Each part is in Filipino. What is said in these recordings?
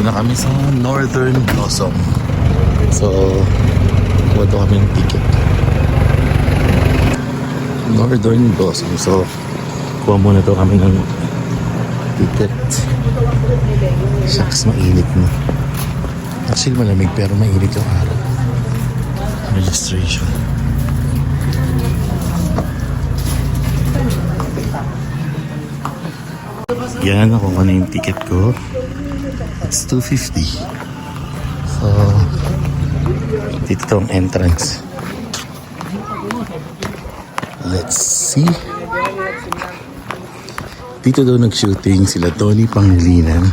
na kami sa Northern Blossom. So, kuha to kami ng ticket. Northern Blossom. So, kuha muna to kami ng ticket. Shucks, mainit na. Actually, malamig pero mainit yung araw. Registration. Yan, nakuha na yung ticket ko. It's $250. So, dito ang entrance. Let's see. Dito daw nag-shooting sila Tony Pangilinan.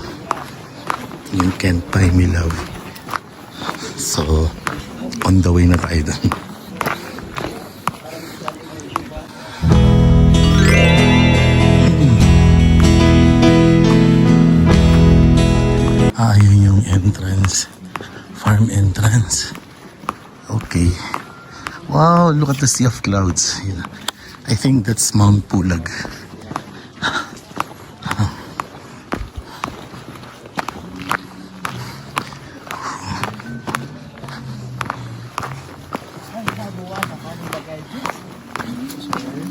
Yung Can't Buy Me Love. So, on the way na tayo doon. Ayun yung entrance. Farm entrance. Okay. Wow, look at the sea of clouds. I think that's Mount Pulag.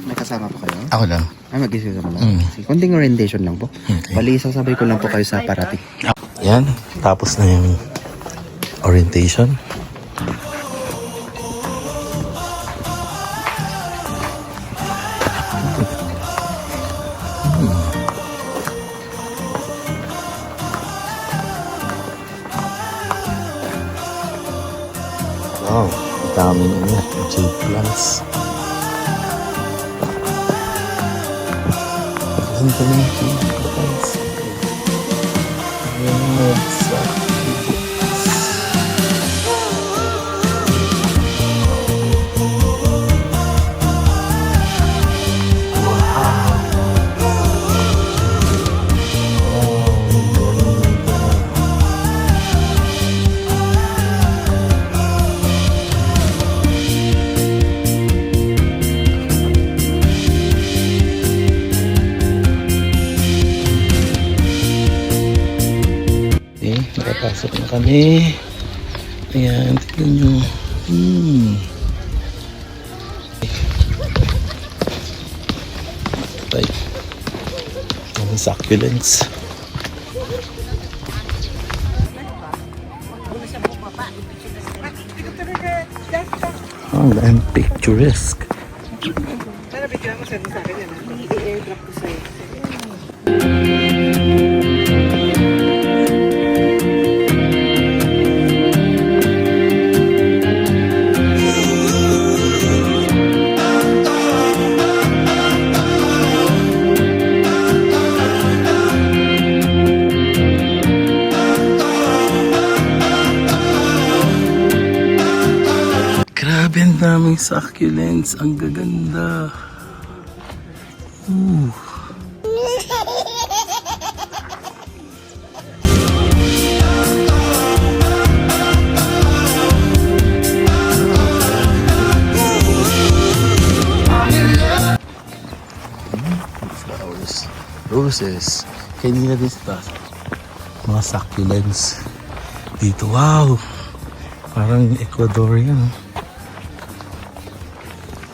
May kasama po kayo? Ako lang. Mag-isip naman lang. Konting orientation lang po. Okay. Bali, sasabay ko lang po kayo sa parating. Yan, tapos na yung orientation. Wow, daming jade plants. Ganda ng jade plants. Nakapasok na kami. Ayan, tignan nyo. Right. Ang succulents. Ang picturesque. Sana bigyan mo sa akin yan. I-airdrop ko sa'yo. Grabe, ang daming succulents. Ang gaganda. Ooh. Flowers. Roses. Kanina din sa taas. Mga succulents. Dito, wow. Parang Ecuadorian.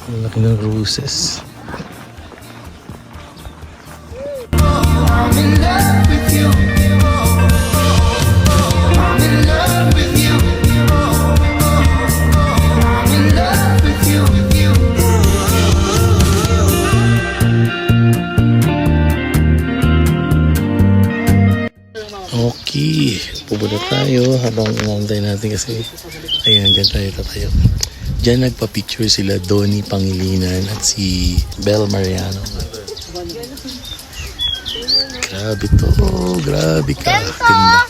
Ang laki ng roses. Okay, pupunta tayo habang inaantay natin kasi ayan, dyan tayo tatayo. Diyan nagpa-picture sila Donnie Pangilinan at si Bel Mariano. Grabe to. Grabe ka. Ganda.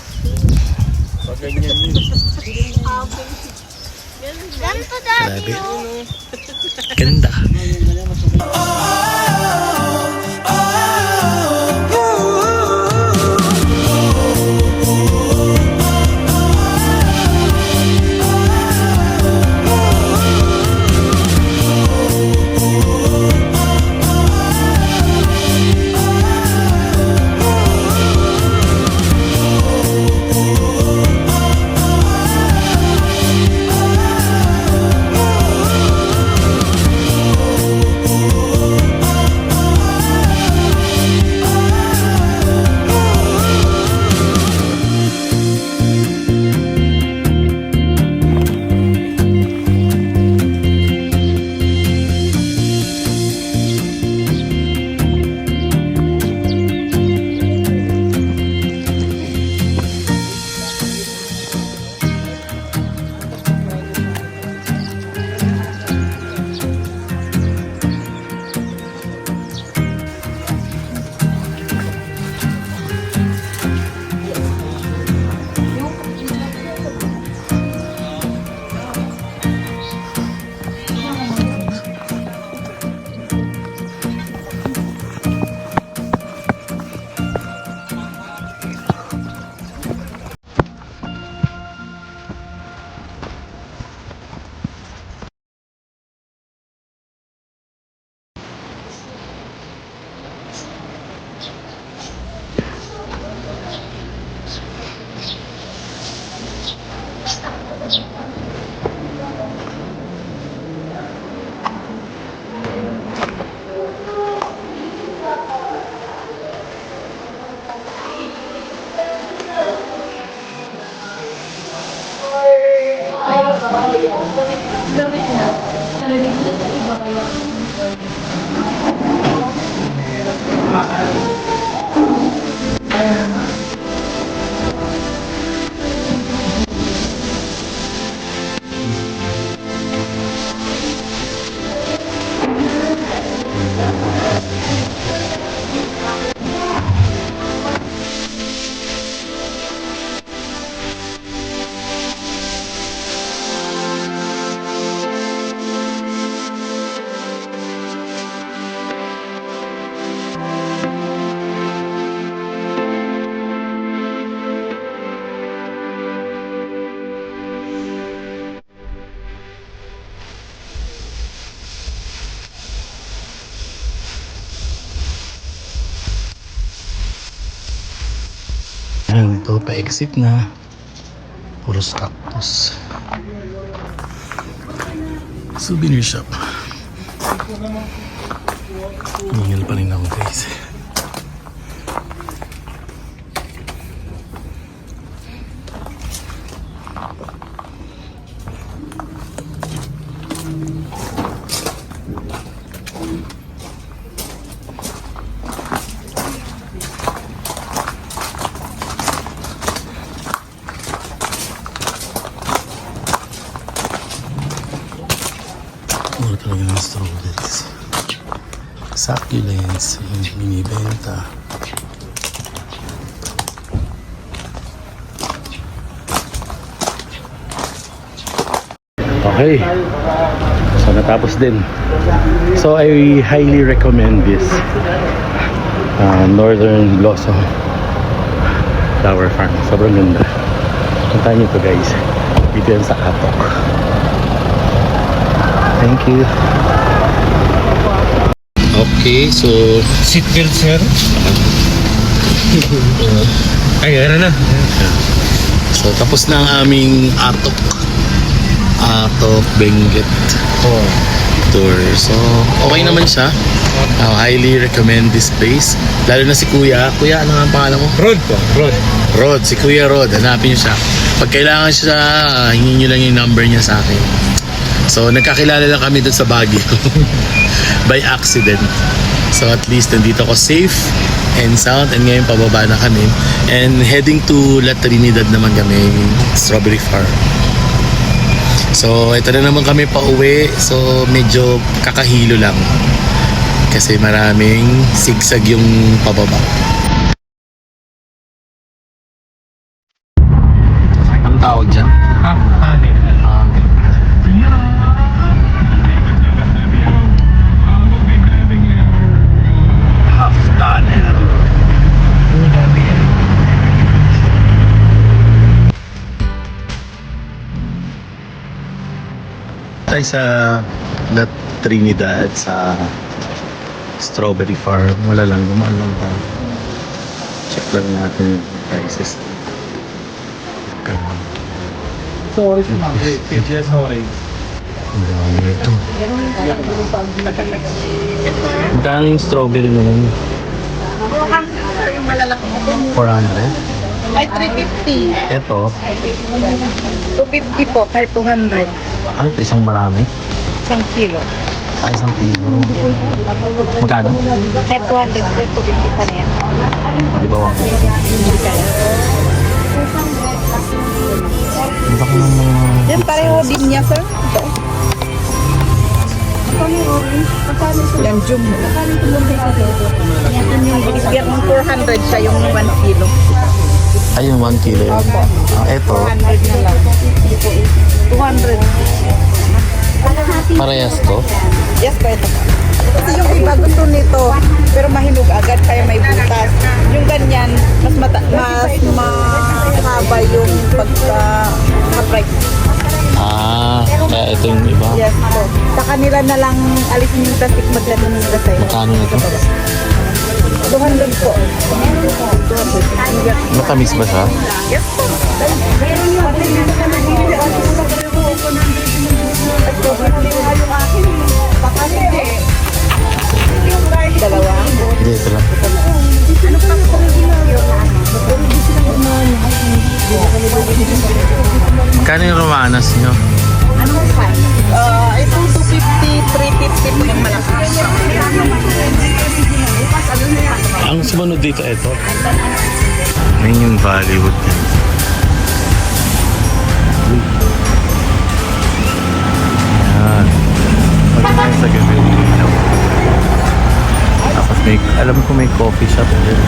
Grabe. Ganda. Ayan, ito pa-exit na. Puros cactus. Souvenir shop. Hingal pa rin ako guys. Mura talaga ng strawberries. Succulents, yung binibenta. Okay. So natapos din. So I highly recommend this Northern Blossom Flower Farm. Sobrang ganda. Puntahan nyo to guys. Dito yan sa Atok. Thank you. Okay, so Seatbelt, sir. Ay, ano na. so tapos na ang aming Atok Benguet tour. So okay naman siya. Highly recommend this place. Lalo na si Kuya. Kuya, ano nga ang pangalan mo? Road po, road. Rod, si Kuya Rod. Hanapin niyo siya. Pag kailangan siya, hingin niyo lang yung number niya sa akin. So nagkakilala lang kami doon sa Baguio. By accident. So at least nandito ako safe and sound, and ngayon pababa na kami. And heading to La Trinidad naman kami, Strawberry Farm. So ito na naman kami pa uwi. So medyo kakahilo lang. Kasi maraming sigsag yung pababa. Ang tawag dyan? Half tunnel. Tayo sa La Trinidad sa Strawberry Farm. Wala lang, gumaan lang tayo. Check lang natin yung prices. Sorry, sorry. Ang dami ito. Magkano yung strawberry na yun? Yung malalaki. 400? Ay, 350. Ito, 250 po, kahit 200. ano ito? Isang marami? Isang kilo. Isang kilo. Magkano? Kahit 200, 250 pa na yan. Di ba? Hindi kaya. Ang baka ng mga... Yan, pareho din niya, sir. Ito. Yan, jumbo. Yan, yung 400 siya, yung 1 kilo. Ay, yung 1 kilo yun. Ito, 200 na lang. 200. parehas to. Yes po, ito. Kasi yung iba gusto nito, pero mahinog agad, kaya may butas. Yung ganyan, mas mahaba yung pagka-price. Kaya ito yung iba. Yes po. Sa kanila na lang alisin yung plastic, maglagay ng plastic. Magkano na to? 200 po. 200. Matamis ba siya? Yes po. Dalawa. Hindi, ito lang. Magkano yung romanas nyo? Anong size? Ito 250, 350 po yung malaki. Ang sumunod dito, ito. Ngayon yung Bollywood din. Ayan. Pag sa gabi. Tapos may, alam ko may coffee shop din.